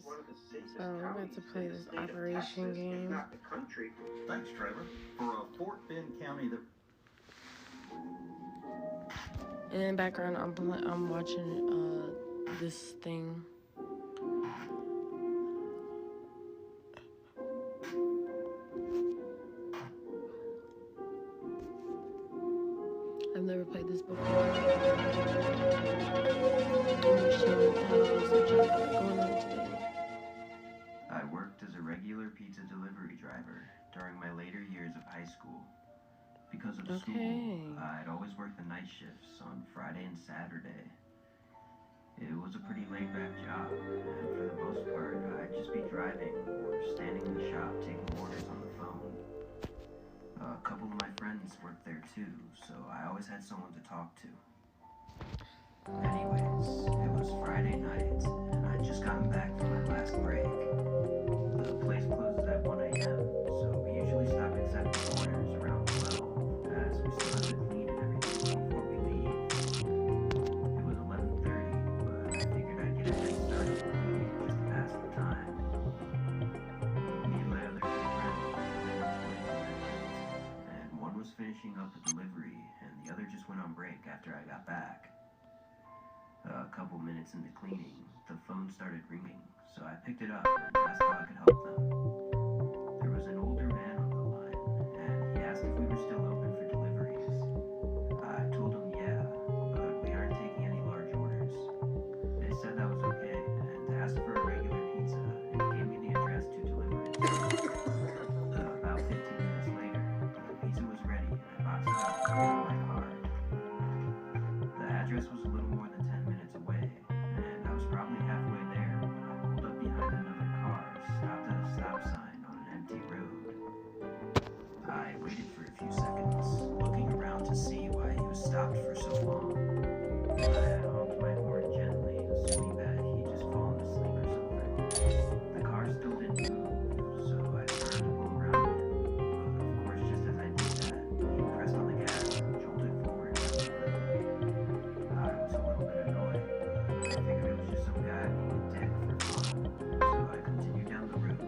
guys. So we're about to play this operation game. Thanks, Trevor. For Fort Bend County, And in the background, I'm watching this thing. I've never played this before. I'm just showing how going on today. I worked as a regular pizza delivery driver during my later years of high school. Because of school, I'd always work the night shifts on Friday and Saturday. It was a pretty laid-back job, and for the most part, I'd just be driving or standing in the shop taking orders on the phone. A couple of my friends worked there too, so I always had someone to talk to. Anyways, it was Friday night, and I'd just gotten back from my last break. The place closes at 1 a.m., so we usually stop accepting orders around 12, as we still have to clean and everything before we leave. It was 11:30, but I figured I'd get a head start on cleaning just to pass the time. Me and my other two friends were and one was finishing up a delivery, and the other just went on break after I got back. A couple minutes into cleaning, the phone started ringing, so I picked it up and asked how I could help them. There was an older man on the line, and he asked if we were still open for deliveries. I told him yeah, but we aren't taking any large orders. They said that was okay, and asked for a regular pizza, and gave me the address to deliver it to. About 15 minutes later, the pizza was ready, and I boxed it up and put it in my car. The address was a little more than 10 minutes away, and I was probably halfway there when I pulled up behind another car, stopped at a stop sign on an empty road. I waited for a few seconds, looking around to see why he was stopped for so long. I honked my horn gently, assuming that he'd just fallen asleep or something. The car still didn't move, so I started to pull around him, but of course just as I did that, he pressed on the gas and jolted forward down the road. I was a little bit annoyed, but I figured it was just some guy being a dick for fun, so I continued down the road.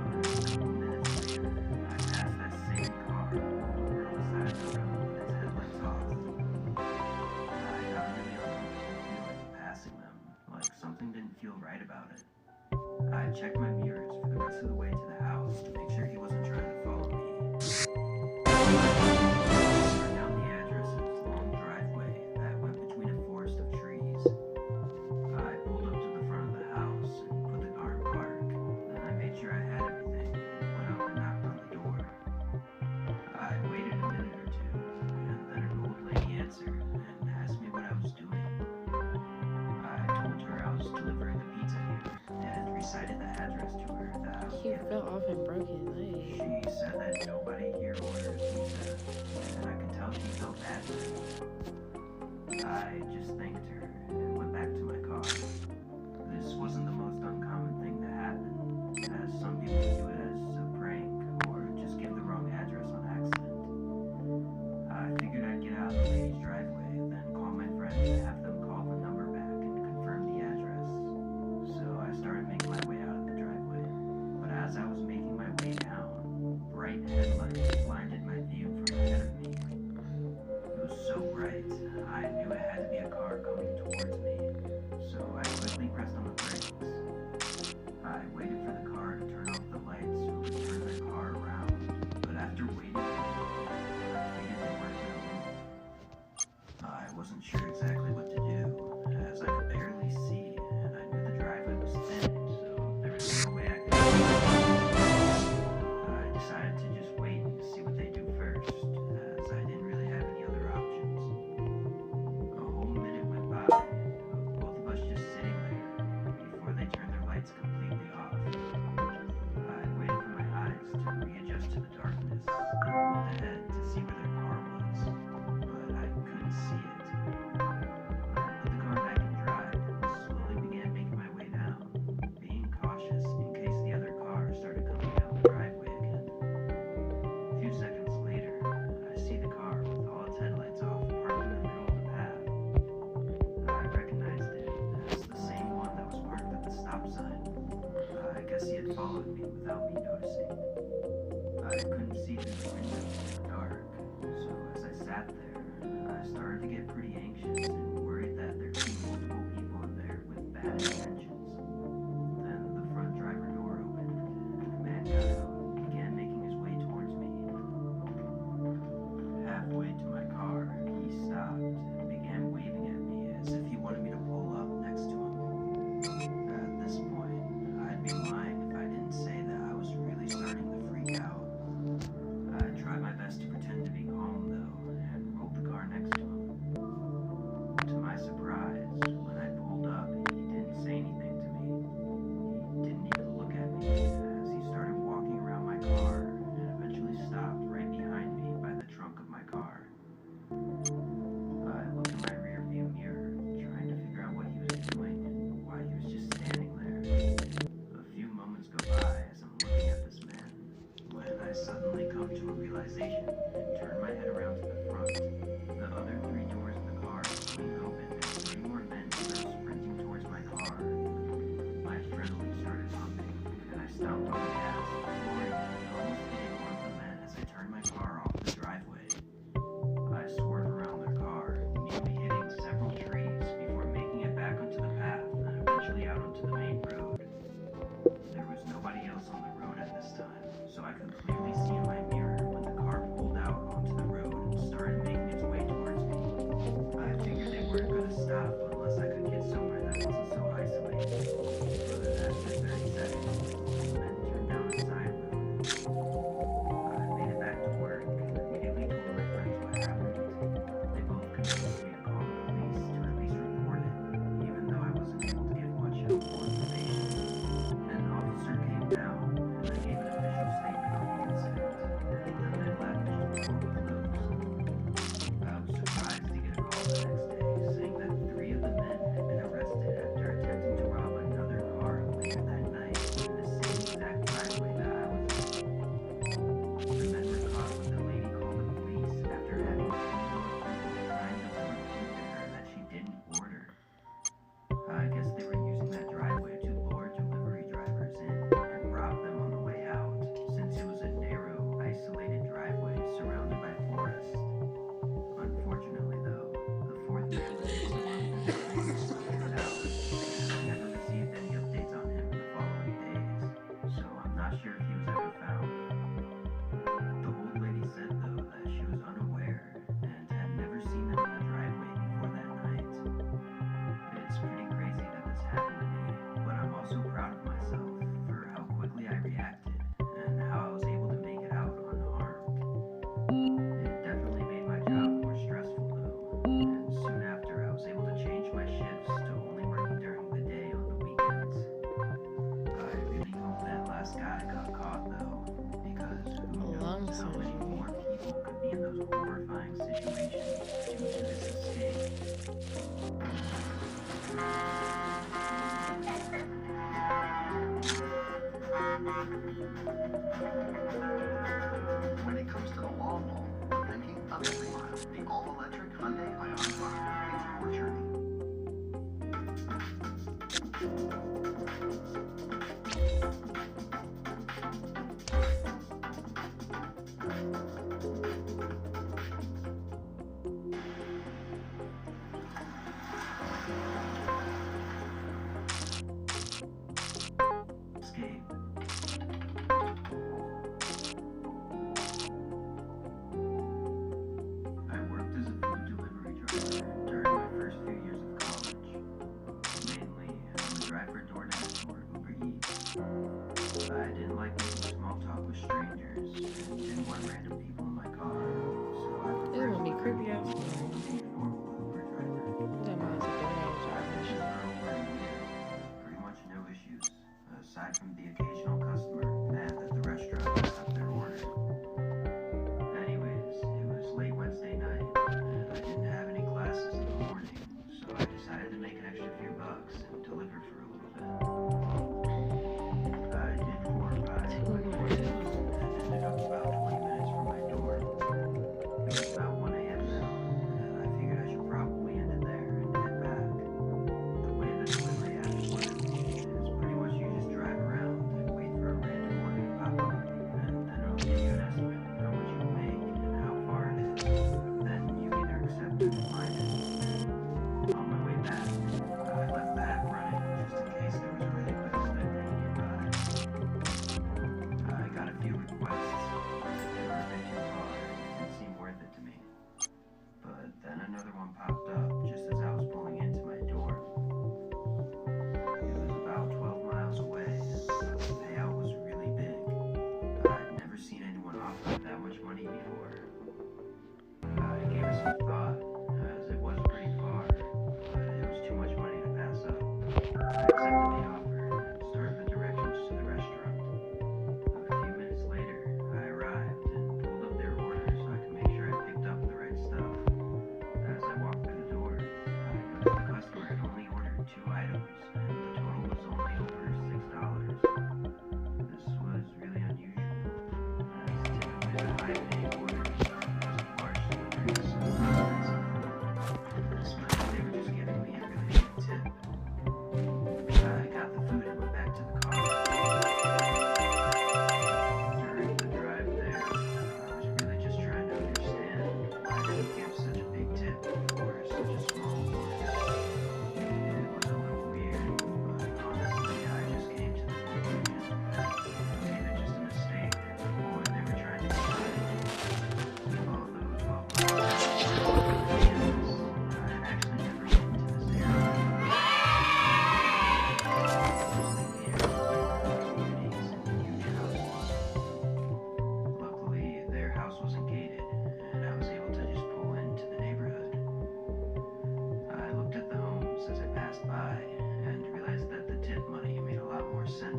But a couple minutes later, I passed that same car over on the side of the road with its headlights off. I got a really uncomfortable feeling passing them, like something didn't feel right about it. I checked my mirrors for the rest of the way to the house to make sure he wasn't trying to follow me. Turned down the address's long driveway that went between a forest of trees. I pulled up to the front of the house and put the car in park. Then I made sure I had everything and went up and knocked on the door. I waited a minute or two, and then an old lady answered and asked me what I was doing. I told her I was delivering a pizza here and recited the address to her that I was He given. fell off and broke his leg. She said that nobody here orders pizza, and I could tell she felt bad for me. I just thanked her and went back to my car. This wasn't the most uncommon thing to happen, as some people do it as a prank or just give the wrong address on accident. I figured I'd get out of the lady's driveway, then call my friends and have them call the number back and confirm the address. So I started making my way out of the driveway, but as I was making my way down, bright headlights blinded my view from ahead of me. It was so bright, I knew it had to be a car coming guess he had followed me without me noticing. I couldn't see through the window in the dark, so as I sat there, I started to get pretty anxious and worried that there could be multiple people in there with bad intentions. Then the front driver door opened, and a man got out and began making his way towards me. Halfway to my car, he stopped and began waving at me as if he wanted me to pull up next to him. At this point, I'd be lying if I didn't say that I was really starting to freak out. I tried my best to pretend to be calm though, and rolled the car next to him. To my surprise, when I pulled up, he didn't say anything to me. He didn't even look at me as he started walking around my car and eventually stopped right behind me by the trunk of my car. I looked in my rearview mirror, trying to figure out what he was doing and why he was just standing there. A few moments go by as I'm looking at this man, when I suddenly come to a realization and turn my head around to the front. The other three doors of the car swing open and three more men start sprinting towards my car. My adrenaline started pumping, and I stomped on the gas, flooring and almost hitting one of the men as I turned my car off the driveway. I swerved around their car, nearly hitting several trees before making it back onto the path and eventually out onto the main road. There was nobody else on the road at this time, so I could clearly see in my mirror when the car pulled out onto the road and started making its way towards me. I figured they weren't going to stop unless I could get somewhere that wasn't so isolated. But after 30 seconds, the men turned down a side road. I made it back to work and immediately told my friends what happened. They both convinced me to call the police to at least report it, even though I wasn't able to give much helpful information. An officer came down, and I gave an official statement on the incident, and the men left before we closed. I was surprised to get a call the next day saying that three of the men had been arrested after attempting to rob another car later that night in the same exact driveway that I was in. The men were caught when the lady called the police after having trying to deliver food to her that she didn't order. I guess they were using that driveway to lure delivery drivers in and rob them on the way out, since it was a narrow, isolated driveway surrounded by forest. Unfortunately, though, the fourth man was able to get out, and I never received any updates on him in the following days, so I'm not sure if he was ever found. The old lady said, though, that she was unaware and had never seen them in the driveway before that night. It's pretty crazy that this happened to me, but I'm also proud of myself for how quickly I reacted and how I was able to make it out unharmed. It definitely made my job more stressful though, and soon after I was able to change my shifts to only working during the day on the weekends. I really hope that last guy got caught though, because who knows how many more people could be in those horrifying situations due to this escape. When it comes to the long haul, we're thinking of every mile. The all-electric Hyundai Ioniq 5 makes your journey.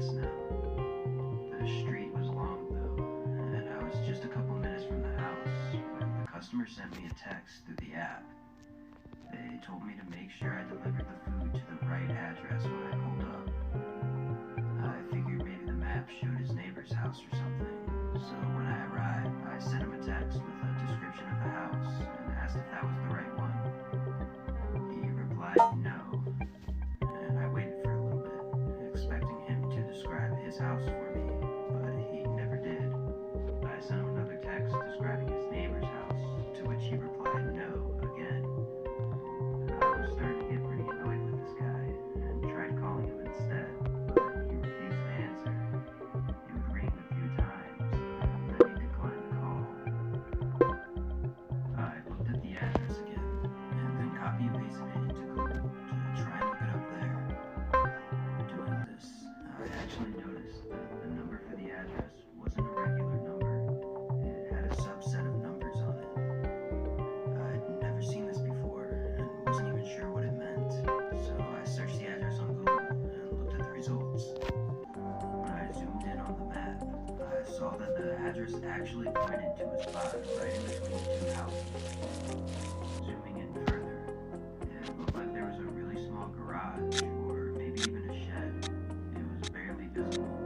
minutes now. The street was long though, and I was just a couple minutes from the house when the customer sent me a text through the app. They told me to make sure I delivered the food to the right address when I pulled up. I figured maybe the map showed his neighbor's house or something, so when I arrived, I sent him a text with a description of the house and asked if that was the right one. He replied no, and I waited for a little bit, expecting him to describe his house for me, but he never did. I sent him another text describing his neighbor's house, to which he replied no again. I was starting to get pretty annoyed with this guy and tried calling him instead, but he refused to answer. It would ring a few times, and then he declined the call. I looked at the address again, and then copy and pasted it into Google to try and look it up there. Doing this, I actually noticed that the number for the address wasn't a regular number. It had a subset of numbers on it. I'd never seen this before and wasn't even sure what it meant, so I searched the address on Google and looked at the results. When I zoomed in on the map, I saw that the address actually pointed to a spot right in between the two houses. Zooming in further, it looked like there was a really small garage, or maybe even a shed. It was barely visible.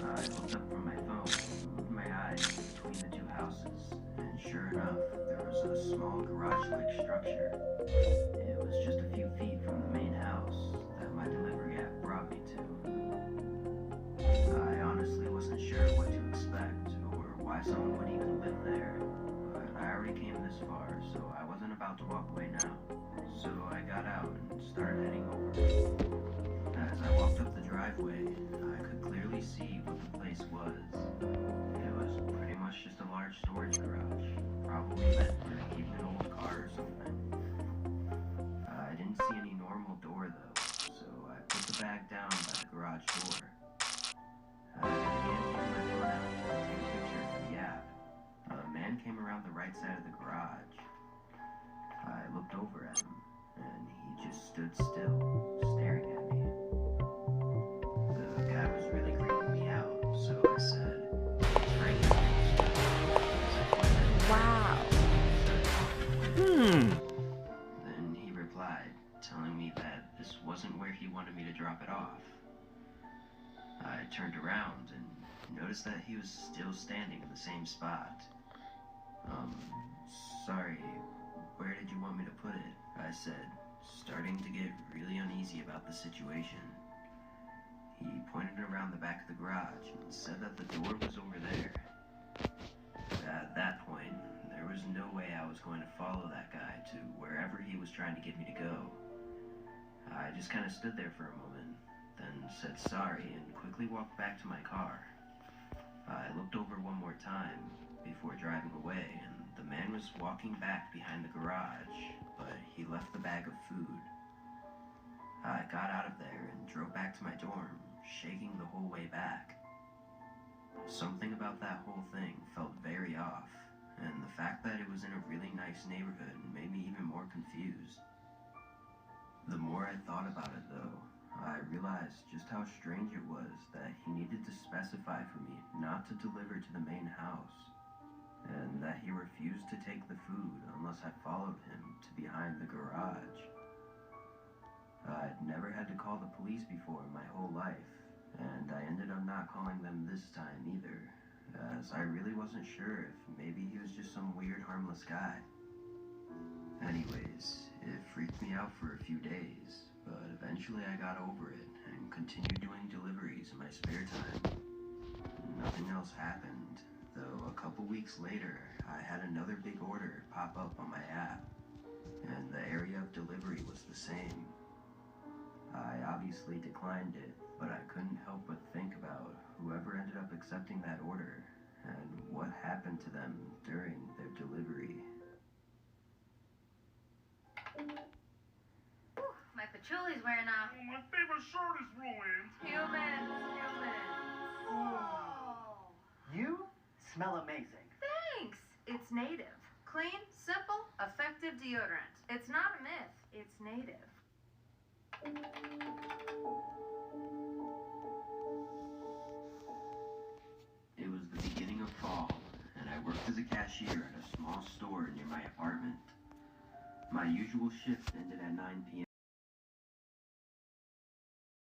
I looked up from my phone and moved my eyes between the two houses, and sure enough, there was a small garage-like structure. It was just a few feet from the main house that my delivery app brought me to. I honestly wasn't sure what to expect, or why someone would even live there, but I already came this far, so I wasn't about to walk away now. So I got out and started heading over. As I walked up the driveway, I could clearly see what the place was. It was pretty much just a large storage garage, probably meant for keeping an old car or something. I didn't see any normal door though, so I put the bag down by the garage door. I began taking my phone out to take a picture for the app. A man came around the right side of the garage. I looked over at him, and he just stood still, staring at me. The guy was really creeping me out, so I said, "It's right here." Wow. Then he replied, telling me that this wasn't where he wanted me to drop it off. I turned around and noticed that he was still standing in the same spot. Sorry, where did you want me to put it? I said, starting to get really uneasy about the situation. He pointed around the back of the garage and said that the door was over there. At that point, there was no way I was going to follow that guy to wherever he was trying to get me to go. I just kind of stood there for a moment, then said sorry and quickly walked back to my car. I looked over one more time before driving away, and the man was walking back behind the garage, but he left the bag of food. I got out of there and drove back to my dorm, shaking the whole way back. Something about that whole thing felt very off, and the fact that it was in a really nice neighborhood made me even more confused. The more I thought about it though, I realized just how strange it was that he needed to specify for me not to deliver to the main house, and that he refused to take the food unless I followed him to behind the garage. I'd never had to call the police before in my whole life, and I ended up not calling them this time either, as I really wasn't sure if maybe he was just some weird harmless guy. Anyways, it freaked me out for a few days, but eventually I got over it and continued doing deliveries in my spare time. Nothing else happened, though a couple weeks later I had another big order pop up on my app, and the area of delivery was the same. I obviously declined it, but I couldn't help but think about whoever ended up accepting that order and what happened to them during their delivery. My patchouli's wearing off. Oh, my favorite shirt is ruined. Humans. Whoa. You smell amazing. Thanks. It's native. Clean, simple, effective deodorant. It's not a myth. It's native. worked as a cashier at a small store near my apartment. My usual shift ended at 9 p.m.